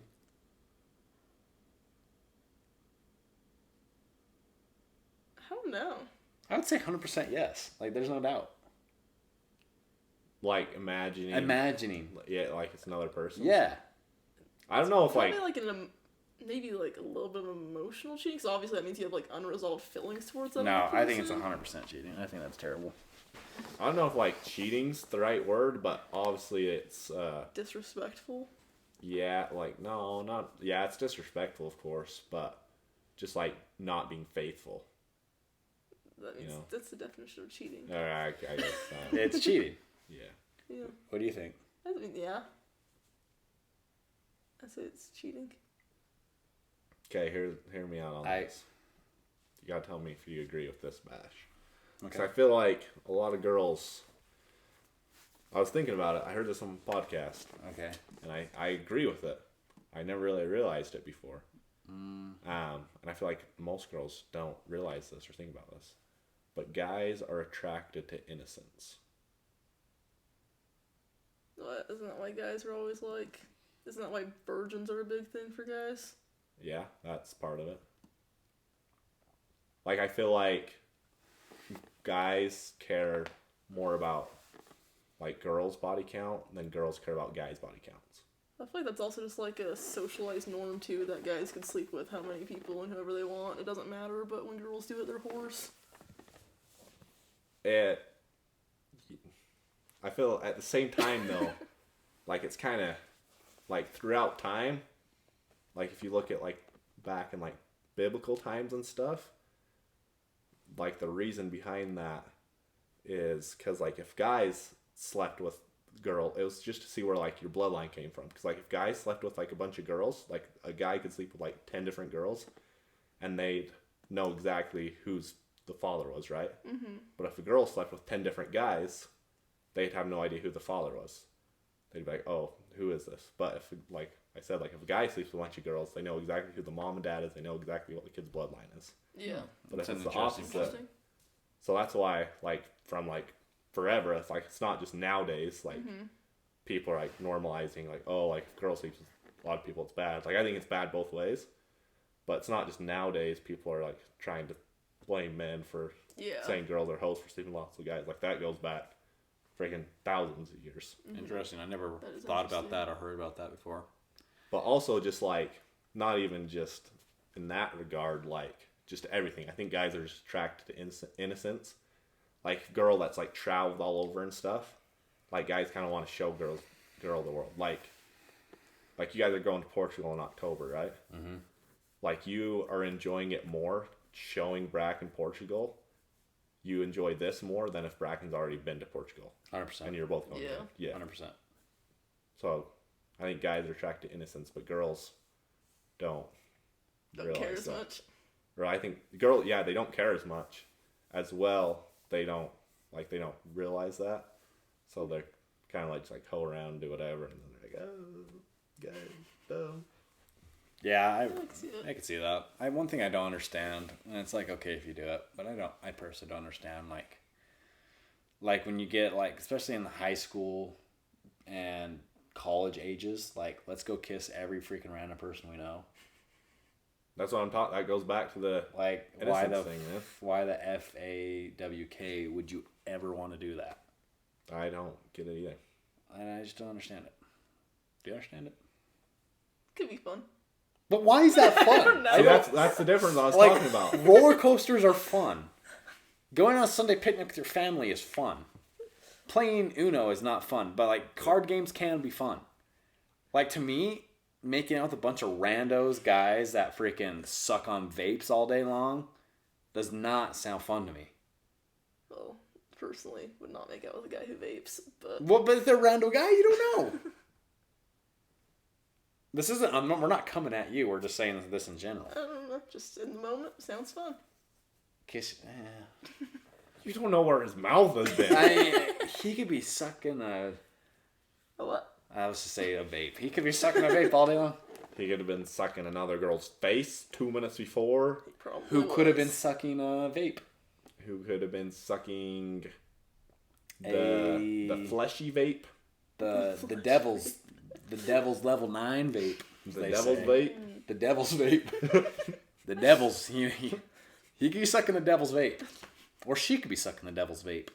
I don't know. I would say 100% yes. Like, there's no doubt. like imagining. Yeah, like it's another person. Yeah. I don't know if Probably like maybe like a little bit of emotional cheating, because obviously that means you have like unresolved feelings towards that No, other person. I think it's 100% cheating. I think that's terrible. I don't know if like cheating's the right word, but obviously it's disrespectful. Yeah, like no, not yeah, it's disrespectful, of course, but just like not being faithful. That means that's the definition of cheating. All right, I guess It's cheating. Yeah. Yeah. What do you think? I mean, yeah. I say it's cheating. Okay, hear me out on this. You gotta tell me if you agree with this, Bash. Because I feel like a lot of girls. I was thinking about it. I heard this on a podcast. Okay. And I agree with it. I never really realized it before. And I feel like most girls don't realize this or think about this. But guys are attracted to innocence. What? Isn't that why guys are always like... Isn't that why virgins are a big thing for guys? Yeah, that's part of it. Like, I feel like guys care more about, like, girls' body count than girls care about guys' body counts. I feel like that's also just like a socialized norm, too, that guys can sleep with how many people and whoever they want. It doesn't matter, but when girls do it, they're whores. I feel at the same time, though, like, it's kind of, like, throughout time, like, if you look at, like, back in, like, biblical times and stuff, like, the reason behind that is because, like, if guys slept with girl, it was just to see where, like, your bloodline came from. Because, like, if guys slept with, like, a bunch of girls, like, a guy could sleep with, like, 10 different girls, and they'd know exactly who's the father was, right? Mm-hmm. But if a girl slept with 10 different guys, they'd have no idea who the father was. They'd be like, oh, who is this? But if, like I said, like, if a guy sleeps with a bunch of girls, they know exactly who the mom and dad is. They know exactly what the kid's bloodline is. Yeah. But if it's the opposite, so that's why, like, from, like, forever, it's like, it's not just nowadays, like, people are, like, normalizing, like, oh, like, if girls sleep with a lot of people, it's bad. Like, I think it's bad both ways. But it's not just nowadays people are, like, trying to blame men for saying girls are hoes for sleeping with lots of guys. Like, that goes back freaking thousands of years. Interesting. I never thought about that or heard about that before. But also just, like, not even just in that regard, like, just everything. I think guys are just attracted to innocence. Like, a girl that's, like, traveled all over and stuff. Like, guys kind of want to show girl the world. Like you guys are going to Portugal in October, right? Mm-hmm. Like, you are enjoying it more showing Bracken Portugal. You enjoy this more than if Bracken's already been to Portugal. 100%. And you're both going there. Yeah. 100%. So, I think guys are attracted to innocence, but girls don't care as much. Or I think they don't care as much. As well, they don't realize that. So they're kind of like just like hoe around and do whatever, and then they're like, oh, guys, dumb. Yeah, I can see that. One thing I don't understand, and it's like, okay if you do it, but I personally don't understand, like when you get, like, especially in the high school and college ages, like, let's go kiss every freaking random person we know. That's what I'm talking. That goes back to the, like, why the thing, why the FAWK would you ever want to do that? I don't get it either. I just don't understand it. Do you understand it? Could be fun. But why is that fun? See, that's the difference I was talking about. Roller coasters are fun. Going on a Sunday picnic with your family is fun. Playing Uno is not fun, but, like, card games can be fun. Like, to me, making out with a bunch of randos, guys that freaking suck on vapes all day long, does not sound fun to me. Well, personally, would not make out with a guy who vapes, but... Well, but if they're a rando guy, you don't know. This isn't... we're not coming at you. We're just saying this in general. I don't know. Just in the moment. Sounds fun. Kiss... You don't know where his mouth has been. He could be sucking a... A what? I was to say a vape. He could be sucking a vape all day long. He could have been sucking another girl's face 2 minutes before. Who could have been sucking a vape? Who could have been sucking the fleshy vape? The devil's level 9 vape. The devil's vape? The devil's vape. The devil's... He could be sucking the devil's vape. Or she could be sucking the devil's vape.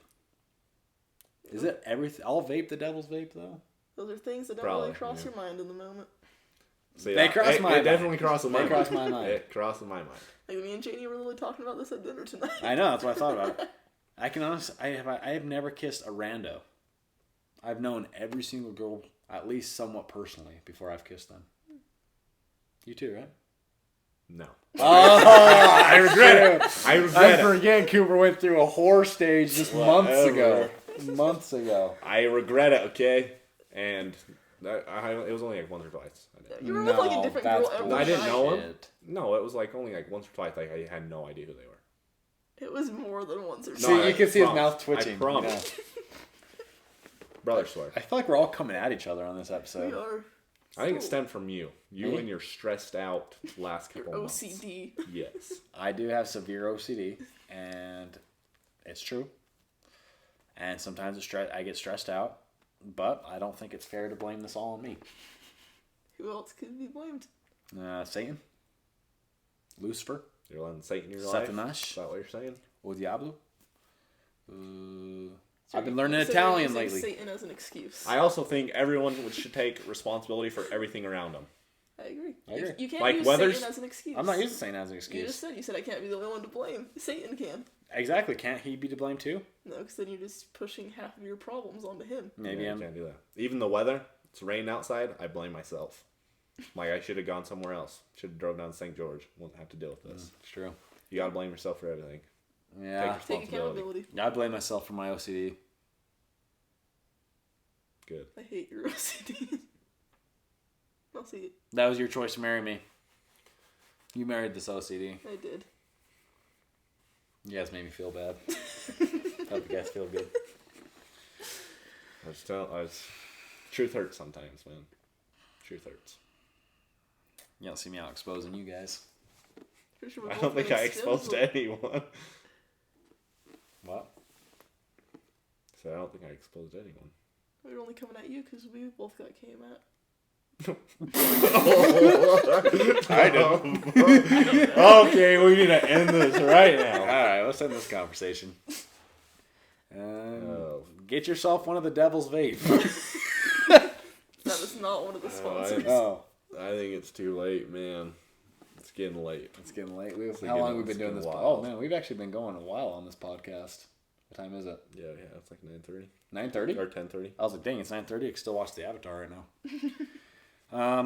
Is it everything? All vape the devil's vape though? Those are things that don't Probably, really cross yeah. your mind in the moment. See, They cross my It mind. definitely crosses my They mind. cross my mind. It crosses my mind. Like me and Janie were literally talking about this at dinner tonight. I know, that's what I thought about it. I can honestly, I have never kissed a rando. I've known every single girl, at least somewhat personally, before I've kissed them. You too, right? No. Oh, I regret it. I regret it. forget Cooper went through a horror stage just months ago. Whatever. Months ago. I regret it, okay? And it was only like once or twice. You were with like a different girl every I didn't night. know him. No, it was like only like once or twice. Like I had no idea who they were. It was more than once or twice. See, you can see his promise. mouth twitching. I promise. Brother swear. I feel like we're all coming at each other on this We episode. are. I think it stemmed from you. You and your stressed out last Your couple months. OCD. Yes. I do have severe OCD, and it's true. And sometimes I get stressed out, but I don't think it's fair to blame this all on me. Who else could be blamed? Satan, Lucifer, You're letting Satan in your life? Is Satanas, that what you're saying? O Diablo. So I've been you- learning so you're Italian using lately. Satan as an excuse. I also think everyone should take responsibility for everything around them. I agree. I agree. You can't Like use Weathers- Satan as an excuse. I'm not using Satan as an You excuse. just said I can't be the only one to blame. Satan can. Exactly. Can't he be to blame too? No, because then you're just pushing half of your problems onto him. Maybe Yeah, I'm. you can't do that. Even the weather, it's raining outside, I blame myself. Like, I should have gone somewhere else. Should have drove down to St. George. Won't have to deal with this. It's true. You gotta blame yourself for everything. Yeah. Take Responsibility. accountability. I blame myself for my OCD. Good. I hate your OCD. I'll see it. That was your choice to marry me. You married this OCD. I did. You guys made me feel bad. Hope you guys feel good. Truth hurts sometimes, man. Truth hurts. You don't see me out exposing you guys. Pretty sure we're I both don't think doing I exposed stills. anyone. What? So I don't think I exposed anyone. We were only coming at you because we both got came at. I didn't. Okay, we need to end this right now. Alright, let's end this conversation. Get yourself one of the devil's vape. That is not one of the sponsors. Oh. I think it's too late, man. It's getting late. It's getting late. It's How long getting- have we been it's doing getting this? wild. Oh man, we've actually been going a while on this podcast. What time is it? Yeah, it's like 9:30 9:30? or 10:30. I was like, dang, it's 9:30. I can still watch the Avatar right now.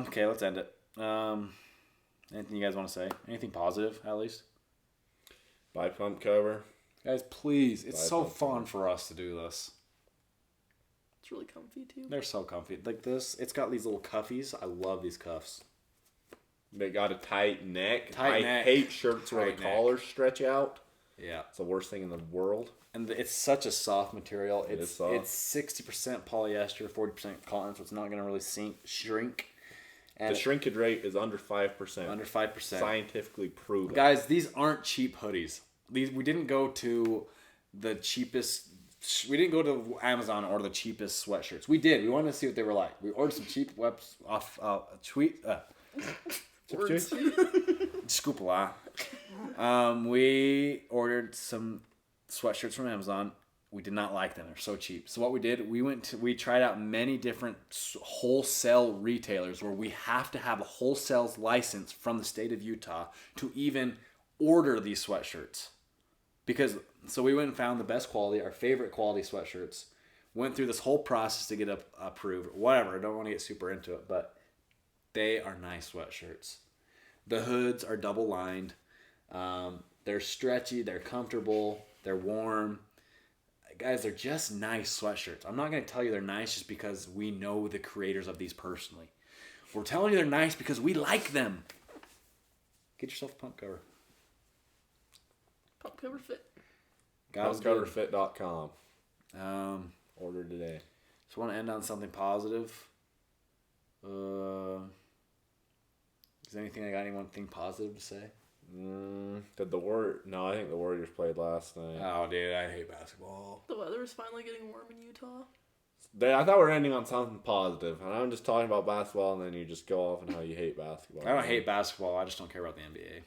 Okay, let's end it. Anything you guys want to say? Anything positive, at least? Buy pump cover. Guys, please. It's Buy so pump fun for us to do this. It's really comfy too. They're so comfy. Like this, it's got these little cuffies. I love these cuffs. They got a tight neck. Tight I neck. hate shirts where Tight the neck. collars stretch out. Yeah. It's the worst thing in the world. And it's such a soft material. It is It's soft. it's 60% polyester, 40% cotton, so it's not going to really shrink. And The shrinkage rate is under 5%. under 5%. Scientifically proven. Guys, these aren't cheap hoodies. We didn't go to the cheapest. We didn't go to Amazon or the cheapest sweatshirts. We did. We wanted to see what they were like. We ordered some cheap webs off tweet. Words. Scoop a lot. We ordered some sweatshirts from Amazon. We did not like them. They're so cheap. So what we did, we tried out many different wholesale retailers where we have to have a wholesale license from the state of Utah to even order these sweatshirts. So we went and found the best quality, our favorite quality sweatshirts. Went through this whole process to get approved. Whatever. I don't want to get super into it, but they are nice sweatshirts. The hoods are double lined. They're stretchy. They're comfortable. They're warm. Guys, they're just nice sweatshirts. I'm not going to tell you they're nice just because we know the creators of these personally. We're telling you they're nice because we like them. Get yourself a pump cover. Pump cover fit. God's good. Pumpcoverfit.com. Order today. Just want to end on something positive. Is there anything I got anything positive to say? Did the Warriors? No, I think the Warriors played last night. Oh, dude, I hate basketball. The weather is finally getting warm in Utah. I thought we were ending on something positive, and I'm just talking about basketball, and then you just go off on how you hate basketball. I don't hate basketball. I just don't care about the NBA.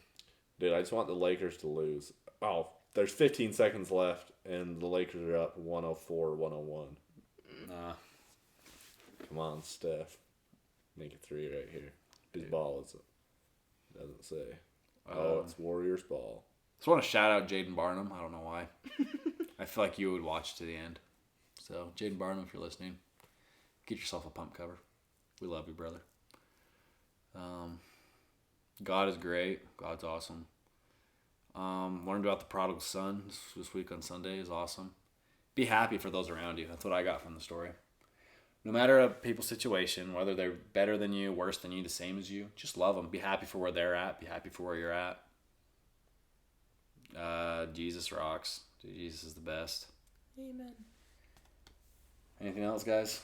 Dude, I just want the Lakers to lose. Oh, there's 15 seconds left, and the Lakers are up 104-101. Nah. Come on, Steph. Make it 3 right here. Whose ball is it? Doesn't say. Oh, it's Warriors ball. Just want to shout out Jaden Barnum. I don't know why. I feel like you would watch to the end. So, Jaden Barnum, if you're listening, get yourself a pump cover. We love you, brother. God is great. God's awesome. Learned about the prodigal son this week on Sunday is awesome. Be happy for those around you. That's what I got from the story. No matter a people's situation, whether they're better than you, worse than you, the same as you, just love them. Be happy for where they're at. Be happy for where you're at. Jesus rocks. Dude, Jesus is the best. Amen. Anything else, guys?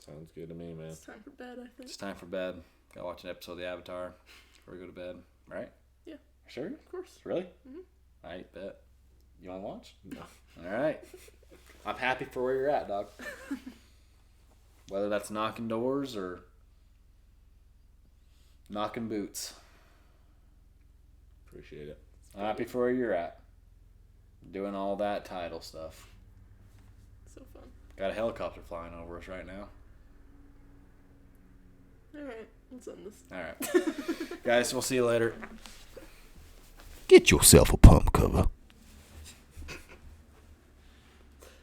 Sounds good to me, man. It's time for bed, I think. It's time for bed. Gotta watch an episode of The Avatar before we go to bed. Right? Yeah. Sure? Of course. Really? Mm-hmm. I bet. You want to watch? No. All right. I'm happy for where you're at, dog. Whether that's knocking doors or knocking boots. Appreciate it. I'm happy for where you're at. Doing all that title stuff. So fun. Got a helicopter flying over us right now. Alright, let's end this. All right. Guys, we'll see you later. Get yourself a pump cover.